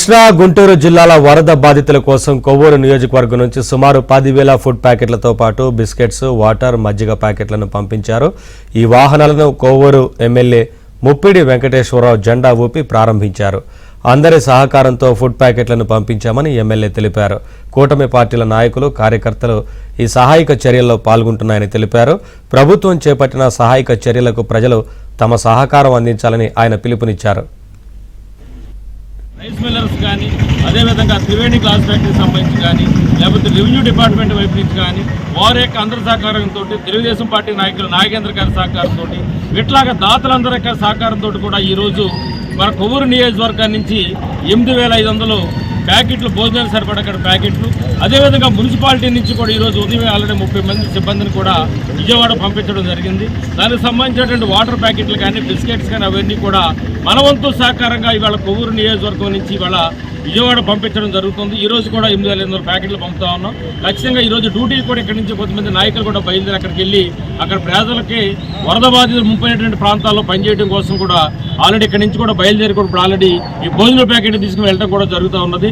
కృష్ణా గుంటూరు జిల్లాల వరద బాధితుల కోసం కొవ్వూరు నియోజకవర్గం నుంచి సుమారు 10,000 ఫుడ్ ప్యాకెట్లతో పాటు బిస్కెట్స్, వాటర్, మజ్జిగ ప్యాకెట్లను పంపించారు. ఈ వాహనాలను కొవ్వూరు ఎమ్మెల్యే ముప్పిడి వెంకటేశ్వరరావు జెండా ఊపి ప్రారంభించారు. అందరి సహకారంతో ఫుడ్ ప్యాకెట్లను పంపించామని ఎమ్మెల్యే తెలిపారు. కూటమి పార్టీల నాయకులు, కార్యకర్తలు ఈ సహాయక చర్యల్లో పాల్గొంటున్నాయని తెలిపారు. ప్రభుత్వం చేపట్టిన సహాయక చర్యలకు ప్రజలు తమ సహకారం అందించాలని ఆయన పిలుపునిచ్చారు. రైస్ మిల్లర్స్ కానీ, అదేవిధంగా త్రివేణి గ్లాస్ ఫ్యాక్టరీకి సంబంధించి కానీ, లేకపోతే రెవెన్యూ డిపార్ట్మెంట్ వైపు నుంచి కానీ వారి యొక్క అందరి సహకారంతో, తెలుగుదేశం పార్టీ నాయకులు నాగేంద్ర గారి సహకారంతో, ఇట్లాగా దాతలందరి యొక్క సహకారంతో కూడా ఈరోజు మన కొవ్వూరు నియోజకవర్గం నుంచి 8,500 ప్యాకెట్లు, భోజనాలు సరిపడా ప్యాకెట్లు, అదేవిధంగా మున్సిపాలిటీ నుంచి కూడా ఈరోజు ఉదయం ఆల్రెడీ 30 మంది సిబ్బందిని కూడా విజయవాడ పంపించడం జరిగింది. దానికి సంబంధించినటువంటి వాటర్ ప్యాకెట్లు కానీ, బిస్కెట్స్ కానీ అవన్నీ కూడా మన వంతు సహకారంగా ఇవాళ కొవ్వూరు నియోజకవర్గం నుంచి ఇవాళ విజయవాడ పంపించడం జరుగుతుంది. ఈరోజు కూడా 8,500 ప్యాకెట్లు పంపుతా ఉన్నాం. ఖచ్చితంగా ఈరోజు డ్యూటీ కూడా ఇక్కడి నుంచి కొంతమంది నాయకులు కూడా బయలుదేరి అక్కడికి వెళ్ళి అక్కడ ప్రజలకి వరద బాధితులు ముంపైనటువంటి ప్రాంతాల్లో పనిచేయడం కోసం కూడా ఆల్రెడీ ఇక్కడి నుంచి కూడా బయలుదేరి కూడా ఇప్పుడు ఆల్రెడీ ఈ భోజన ప్యాకెట్ తీసుకుని వెళ్ళడం కూడా జరుగుతూ ఉన్నది.